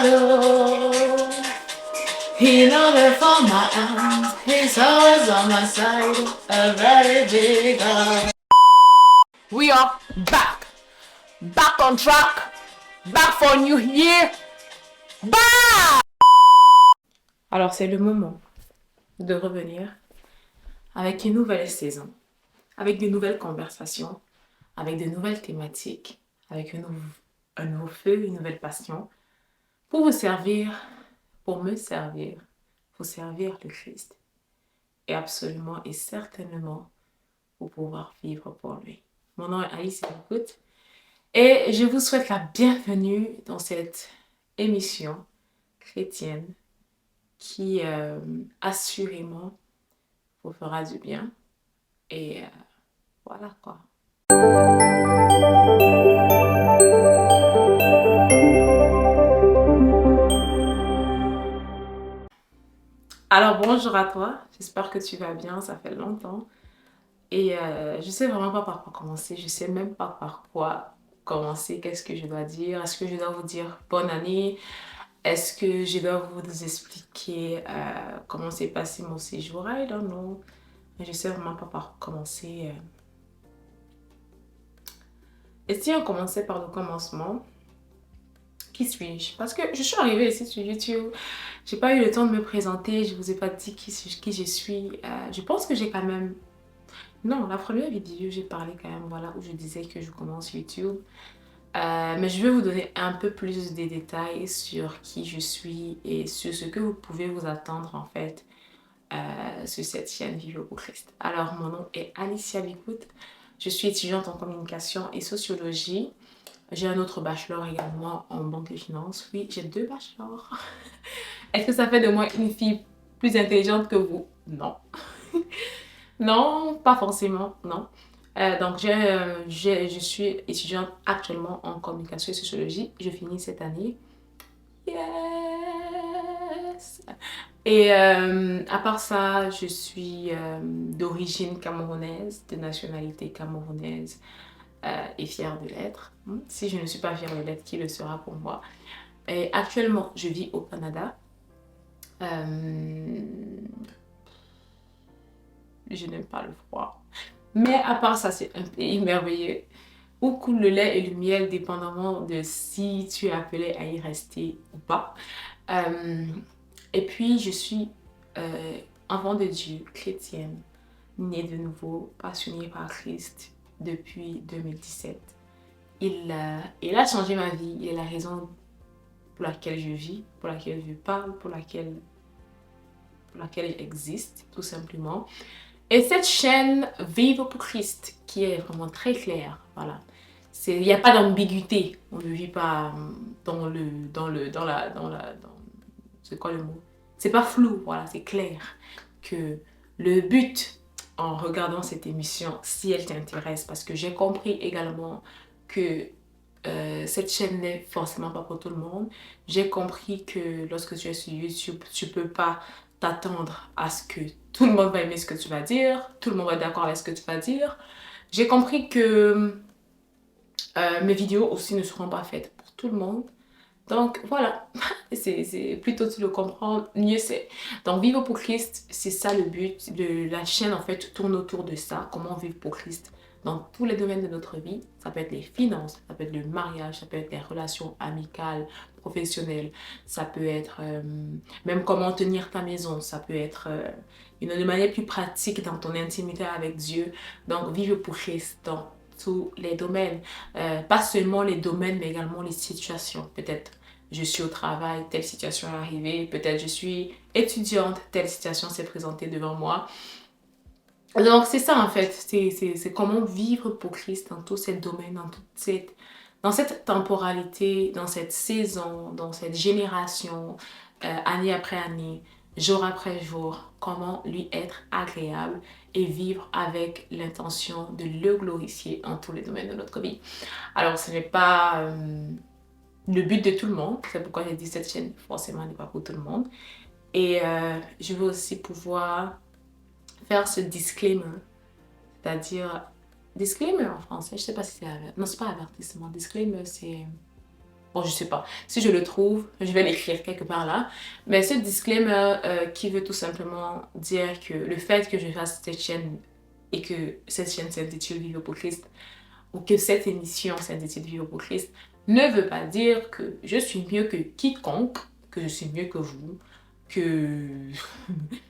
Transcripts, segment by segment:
angel. He never for my hand. He's always on my side. A very big one. We are back. Back on track. Back for a new year. Back! Alors c'est le moment de revenir avec une nouvelle saison, avec de nouvelles conversations, avec de nouvelles thématiques, avec un nouveau feu, une nouvelle passion, pour vous servir, pour me servir, pour servir le Christ. Et absolument et certainement pour pouvoir vivre pour lui. Mon nom est Alice Écoute et je vous souhaite la bienvenue dans cette émission chrétienne qui assurément vous fera du bien. Et voilà quoi. Alors bonjour à toi, j'espère que tu vas bien, ça fait longtemps. Et je sais vraiment pas par quoi commencer, je sais même pas par quoi commencer, qu'est-ce que je dois dire, est-ce que je dois vous dire bonne année, est-ce que je dois vous expliquer comment s'est passé mon séjour, I don't know, mais je sais vraiment pas par quoi commencer. Et si on commençait par le commencement, qui suis-je? Parce que je suis arrivée ici sur YouTube, j'ai pas eu le temps de me présenter, je vous ai pas dit qui je suis, je pense que j'ai quand même... Non, la première vidéo, j'ai parlé quand même, voilà, où je disais que je commence YouTube. Mais je vais vous donner un peu plus de détails sur qui je suis et sur ce que vous pouvez vous attendre en fait sur cette chaîne Vivre pour Christ. Alors, mon nom est Alicia Bikout. Je suis étudiante en communication et sociologie. J'ai un autre bachelor également en banque et finance. Oui, j'ai 2 bachelors. Est-ce que ça fait de moi une fille plus intelligente que vous? Non. Non, pas forcément, non. Donc, je suis étudiante actuellement en communication et sociologie. Je finis cette année. Yes! Et à part ça, je suis d'origine camerounaise, de nationalité camerounaise et fière de l'être. Si je ne suis pas fière de l'être, qui le sera pour moi? Et actuellement, je vis au Canada. Je n'aime pas le froid. Mais à part ça, c'est un pays merveilleux où coule le lait et le miel, dépendamment de si tu es appelé à y rester ou pas. Et puis, je suis enfant de Dieu, chrétienne, née de nouveau, passionnée par Christ depuis 2017. Il a changé ma vie. Il est la raison pour laquelle je vis, pour laquelle je parle, pour laquelle j'existe, tout simplement. Et cette chaîne Vivre pour Christ, qui est vraiment très claire, voilà. Il n'y a pas d'ambiguïté. On ne vit pas c'est quoi le mot? C'est pas flou, voilà, c'est clair. Que le but, en regardant cette émission, si elle t'intéresse, parce que j'ai compris également que cette chaîne n'est forcément pas pour tout le monde. J'ai compris que lorsque tu es sur YouTube, tu peux pas t'attendre à ce que tout le monde va aimer ce que tu vas dire, tout le monde va être d'accord avec ce que tu vas dire. J'ai compris que mes vidéos aussi ne seront pas faites pour tout le monde. Donc voilà, c'est plutôt tu le comprends, mieux c'est. Donc vivre pour Christ, c'est ça le but de la chaîne en fait, tourne autour de ça, comment vivre pour Christ dans tous les domaines de notre vie. Ça peut être les finances, ça peut être le mariage, ça peut être les relations amicales, professionnelles, ça peut être même comment tenir ta maison, ça peut être une manière plus pratique dans ton intimité avec Dieu. Donc vivre pour Christ dans tous les domaines, pas seulement les domaines mais également les situations. Peut-être je suis au travail, telle situation est arrivée, peut-être je suis étudiante, telle situation s'est présentée devant moi. Donc c'est ça en fait, c'est comment vivre pour Christ dans tous ces domaines, dans cette temporalité, dans cette saison, dans cette génération, année après année, jour après jour, comment lui être agréable et vivre avec l'intention de le glorifier en tous les domaines de notre vie. Alors ce n'est pas le but de tout le monde, c'est pourquoi j'ai dit cette chaîne forcément n'est pas pour tout le monde. Et je veux aussi pouvoir faire ce disclaimer, c'est-à-dire disclaimer en français, je sais pas si c'est non, c'est pas avertissement, disclaimer c'est Bon, je sais pas. Si je le trouve, je vais l'écrire quelque part là. Mais ce disclaimer qui veut tout simplement dire que le fait que je fasse cette chaîne et que cette chaîne s'intitule Vivre pour Christ ou que cette émission s'intitule Vivre pour Christ ne veut pas dire que je suis mieux que quiconque, que je suis mieux que vous, que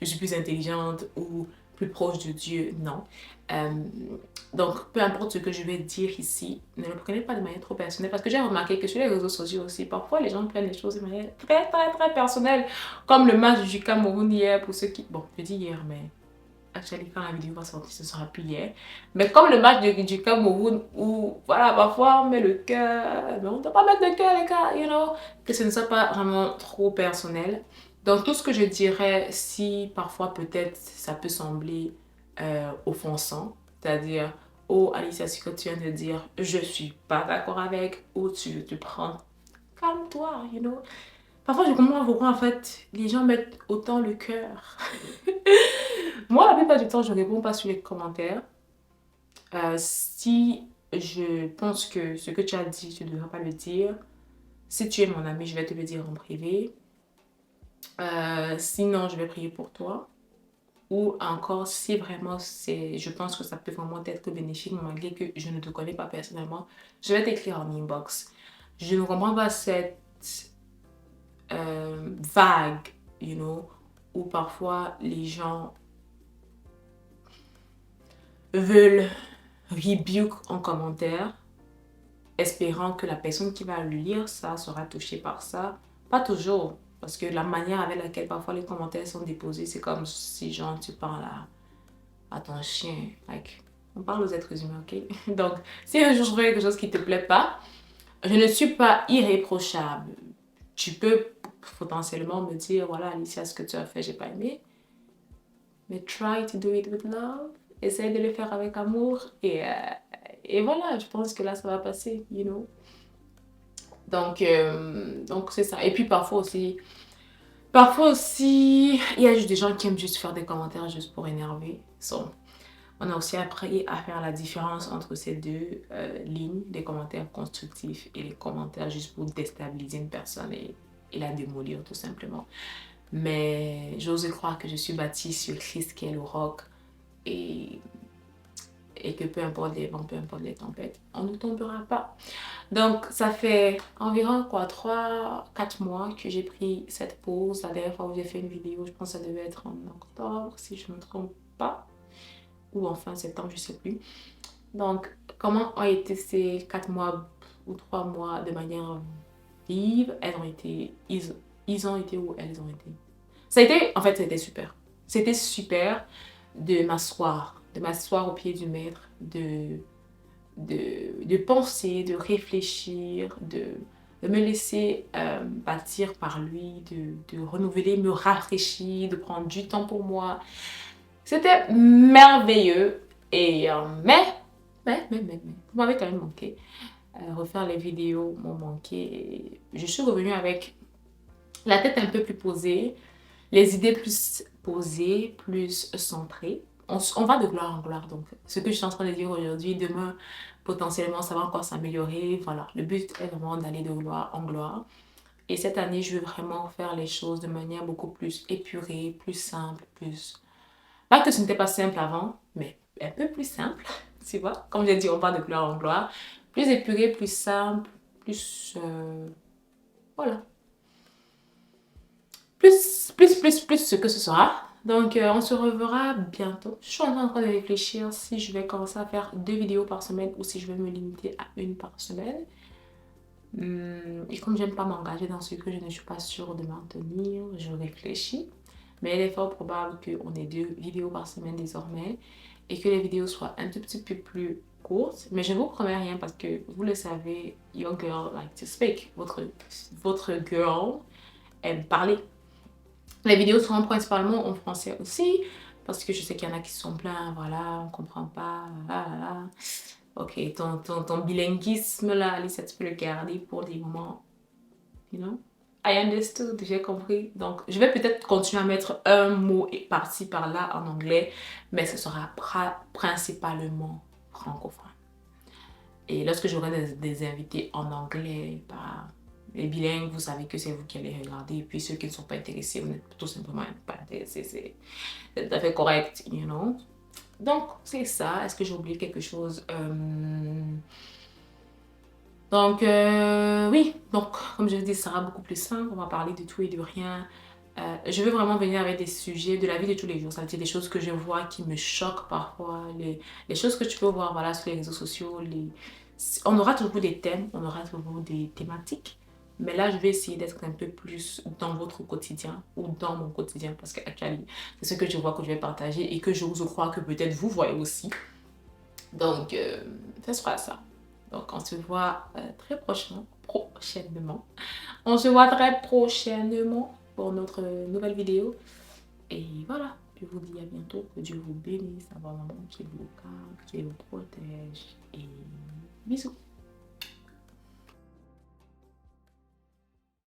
je suis plus intelligente ou plus proche de Dieu. Non. Euh, donc, peu importe ce que je vais dire ici, ne le prenez pas de manière trop personnelle parce que j'ai remarqué que sur les réseaux sociaux aussi, parfois les gens prennent les choses de manière très personnelle, comme le match du Cameroun hier pour ceux qui... Bon, je dis hier, mais actuellement quand la vidéo va sortir, ce sera plus hier. Mais comme le match du Cameroun où, voilà, parfois on met le cœur, mais on ne doit pas mettre le cœur, les gars, you know, que ce ne soit pas vraiment trop personnel. Donc, tout ce que je dirais, si parfois peut-être ça peut sembler offensant, c'est-à-dire, oh Alicia, ce que tu viens de dire, je suis pas d'accord avec, ou tu te prends, calme-toi, you know. Parfois, je comprends pourquoi en fait les gens mettent autant le cœur. Moi, la plupart du temps, je réponds pas sur les commentaires. Si je pense que ce que tu as dit, tu ne devrais pas le dire. Si tu es mon ami, je vais te le dire en privé. Sinon, je vais prier pour toi. Ou encore, si vraiment je pense que ça peut vraiment être bénéfique, malgré que je ne te connais pas personnellement, je vais t'écrire en inbox. Je ne comprends pas cette vague, you know, où parfois les gens veulent rebuke en commentaire, espérant que la personne qui va le lire ça sera touchée par ça. Pas toujours, parce que la manière avec laquelle parfois les commentaires sont déposés, c'est comme si genre tu parles à ton chien. Like, on parle aux êtres humains, ok? Donc, si un jour je vois quelque chose qui te plaît pas, je ne suis pas irréprochable. Tu peux potentiellement me dire, voilà Alicia, ce que tu as fait, j'ai pas aimé. Mais try to do it with love. Essaye de le faire avec amour. Et voilà, je pense que là, ça va passer, you know. Donc c'est ça. Et puis parfois aussi, il y a juste des gens qui aiment juste faire des commentaires juste pour énerver. So, on a aussi appris à faire la différence entre ces deux lignes, les commentaires constructifs et les commentaires juste pour déstabiliser une personne et la démolir tout simplement. Mais j'ose croire que je suis bâtie sur Christ qui est le roc et que peu importe les vents, peu importe les tempêtes, on ne tombera pas. Donc ça fait environ quoi 3-4 mois que j'ai pris cette pause. La dernière fois où j'ai fait une vidéo, je pense que ça devait être en octobre si je ne me trompe pas, ou en fin septembre, je ne sais plus. Donc comment ont été ces 4 mois ou 3 mois de manière vive? Ils ont été où elles ont été. En fait, c'était super. C'était super de m'asseoir au pied du maître, de penser, de réfléchir, de me laisser bâtir par lui, de renouveler, me rafraîchir, de prendre du temps pour moi. C'était merveilleux. Et vous m'avez quand même manqué. Refaire les vidéos m'ont manqué. Et je suis revenue avec la tête un peu plus posée, les idées plus posées, plus centrées. On va de gloire en gloire. Donc, ce que je suis en train de dire aujourd'hui, demain, potentiellement, ça va encore s'améliorer. Voilà, le but est vraiment d'aller de gloire en gloire. Et cette année, je veux vraiment faire les choses de manière beaucoup plus épurée, plus simple, plus... Pas que ce n'était pas simple avant, mais un peu plus simple, tu vois. Comme j'ai dit, on va de gloire en gloire. Plus épuré, plus simple, plus... voilà. Plus ce que ce sera. Donc, on se reverra bientôt. Je suis en train de réfléchir si je vais commencer à faire 2 vidéos par semaine ou si je vais me limiter à 1 par semaine. Et comme j'aime pas m'engager dans ce que je ne suis pas sûre de maintenir, je réfléchis. Mais il est fort probable qu'on ait 2 vidéos par semaine désormais et que les vidéos soient un tout petit peu plus courtes. Mais je ne vous promets rien parce que vous le savez, your girl like to speak. Votre girl aime parler. Les vidéos seront principalement en français aussi, parce que je sais qu'il y en a qui sont pleins, voilà, on comprend pas, Ok, ton bilinguisme là, Alice, tu peux le garder pour des moments, you know. I understood, j'ai compris. Donc, je vais peut-être continuer à mettre un mot par-ci, par-là en anglais, mais ce sera principalement francophone. Et lorsque j'aurai des invités en anglais, bah, Les bilingues, vous savez que c'est vous qui allez regarder. Et puis ceux qui ne sont pas intéressés, vous n'êtes tout simplement pas intéressés. C'est tout à fait correct, you know. Donc, c'est ça. Est-ce que j'ai oublié quelque chose? Donc, oui. Donc, comme je vous dis, ça sera beaucoup plus simple. On va parler de tout et de rien. Je veux vraiment venir avec des sujets de la vie de tous les jours. Ça veut dire des choses que je vois qui me choquent parfois. Les choses que tu peux voir voilà, sur les réseaux sociaux. On aura toujours des thèmes, on aura toujours des thématiques. Mais là, je vais essayer d'être un peu plus dans votre quotidien ou dans mon quotidien. Parce que actuellement, c'est ce que je vois que je vais partager et que je crois que peut-être vous voyez aussi. Donc, ce sera ça. Donc, on se voit très prochainement. On se voit très prochainement pour notre nouvelle vidéo. Et voilà, je vous dis à bientôt. Que Dieu vous bénisse, avoir un bon, qu'il vous garde, qu'il vous protège. Et bisous.